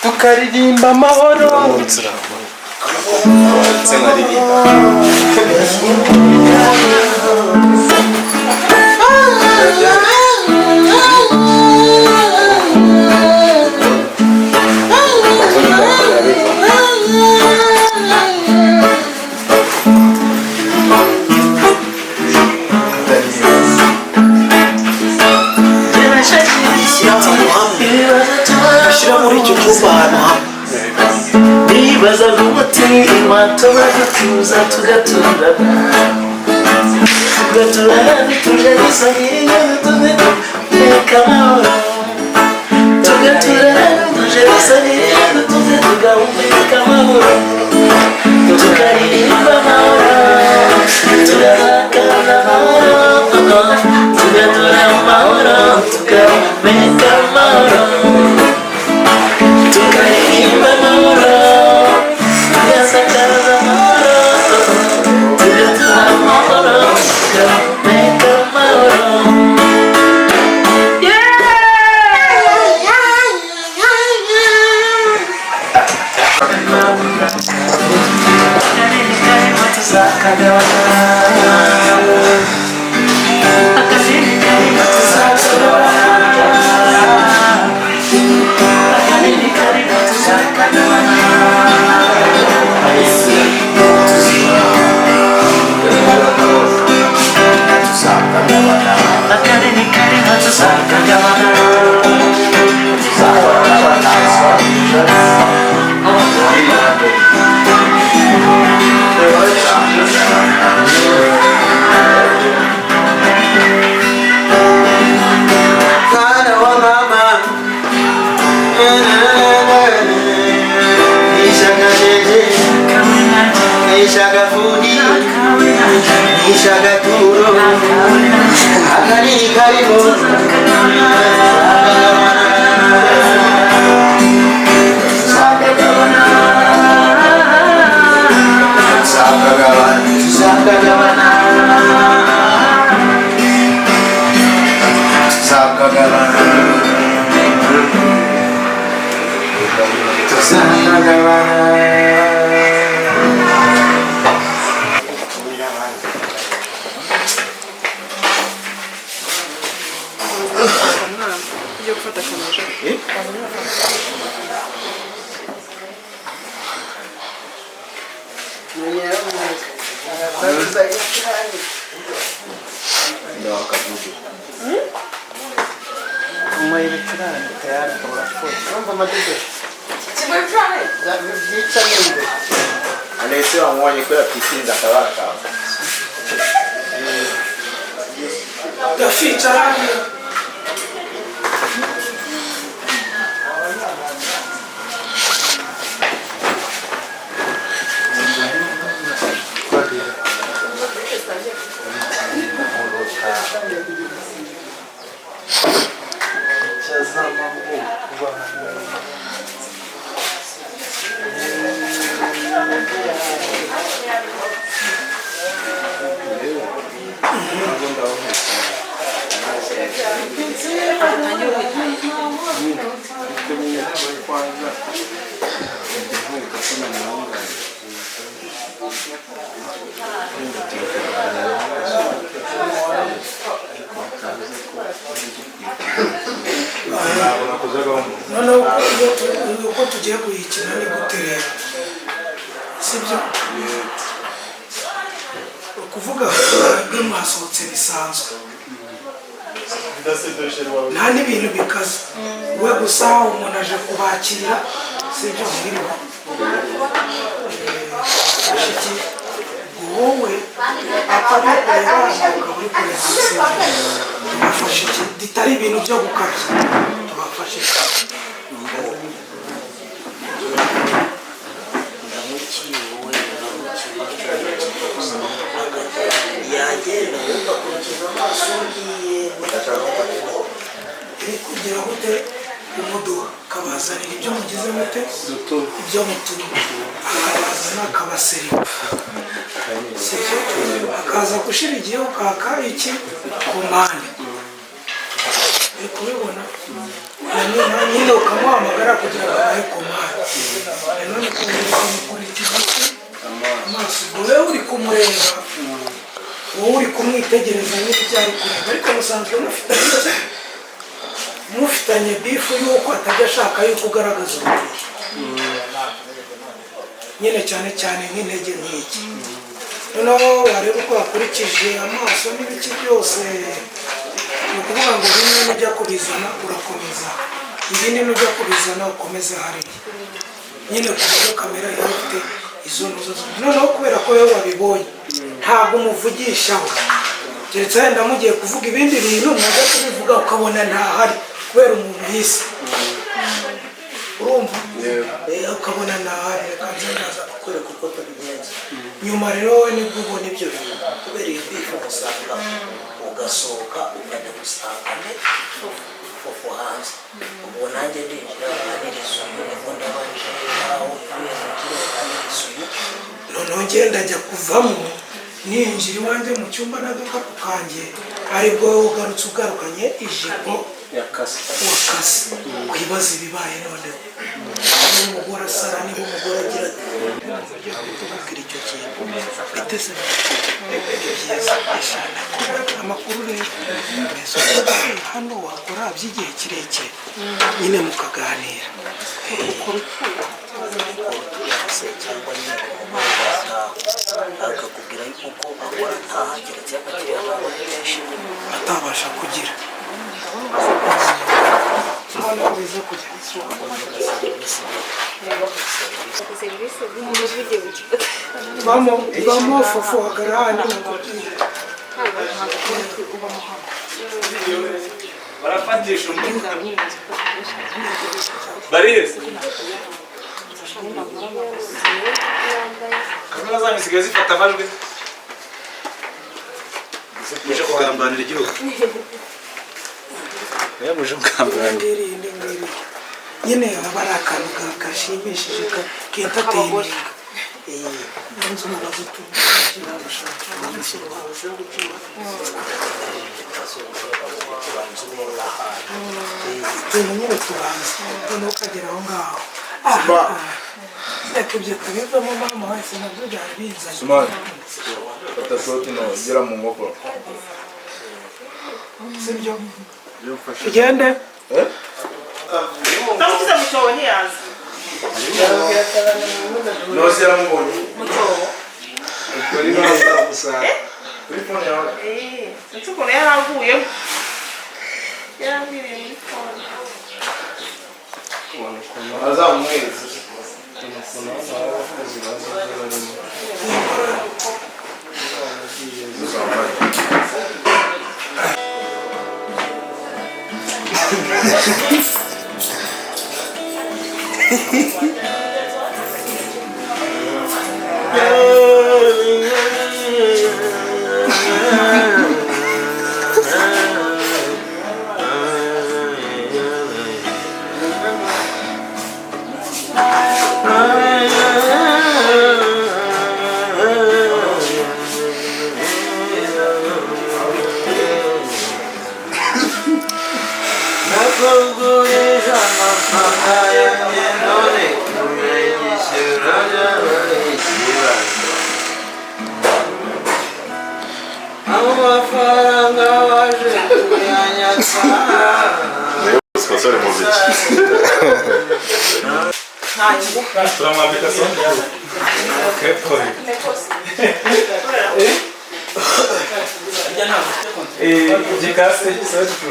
tukaririmba amahoro Nibaza umutima tuza tugatura tuje gusangira tugahumeka amahoro tugatura tuje gusangira tugahumeka amahoro tukaririmba amahoro tugahagarara amahoro tugatura amahoro tugahumeka amahoro tukaririmba amahoro tugasakaza amahoro tugatura amahoro tugahumeka amahoro. uko tugiye kuyikina ni gute rero sibyo ukuvuga bwe mwasohotse bisanzwe nta n'ibintu bikaze we gusa umuntu aje kubakira sibyo mwiriwe wowe apana kureba ukaba uri kureba tubafashe iki ditari ibintu byo gukabya tubafashe yagenda ugakurikiza amaso ugiye kugira gute umuduha akabazanira ibyo mugize mute ibyo mutumye akabazana akabaseriva akaza gushira igihe ukaka iki ku mpande uri kubibona nyine ukamuhamagara kugira ngo abahe komande nanone ukamukurikiza amaso wowe uri kumureba wowe uri kumwitegereza nyine ibyo ari kureba ariko musanzwe mufitanye bifu y'uko atajya ashaka yuko ugaragaza umubiri nyine cyane cyane nk'intege nk'iki noneho wareba uko wakurikije amaso n'ibiki byose ni ukuvuga ngo bimwe nujya kubizana urakomeza ibindi nujya kubizana ukomeze hariya nyine ku buryo kamera yawe ifite izo ntuzo noneho kubera ko wowe wabibonye ntabwo umuvugishaho keretse wenda mugiye kuvuga ibindi bintu mwajya kubivuga ukabona ntahari kubera umuntu yise urumva ukabona ntahari reka nze ndaza kukwereka uko tubigenza nyuma rero wowe nibwo ubona ibyo bintu kubera iyo bifu gusanga ugasohoka ukajya gusangane fofo hanze ubwo nanjye ndinjira nkanira isuyu nibwo ndabanje aho uvuye mu kirere nkanira isuyu noneho ngenda njya kuvamo ninjira iwanjye mu cyumba n'agakapu kanjye aribwo wowe ugarutse ugarukanye ijipo wakase wibaza ibibaye noneho niba umugore asara niba umugore agira tubabwira icyo kintu biteze ni byiza eshana amakuru rero meza hano wakora by'igihe kirekire nyine mukaganira cyangwa nyine akakubwira yuko akora ntaha keretse yakakiriya abantu benshi atabasha kugira biza kujya bamo fofo hagarara barafatisha umuntu barihese kamera zanyu zisigaye zifata amajwi muje kugambanira igihugu muje kugambanira nyine haba ari akantu gashimishije k'entertaining inzu mubazo tubashira abashaka nyine tubanza noneho ukagera aho ngaho reka ibyo kubivamo mama wese nabyo byari bizanye fata protein ugera mu nkoko sibyo tugende namukize mu cyobo ntiyaza nose yaramubonye mu cyobo kuri nose gusa kuri phone yawe sinzi ukuntu yaravuyemo yarambiriye muri fone azamwezi Sponsor muziki. turamwambika sonde kepori gikase gisatu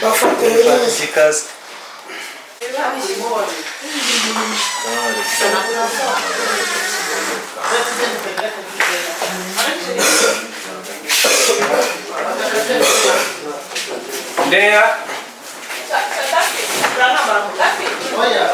bafatira gikase Ndea Oya.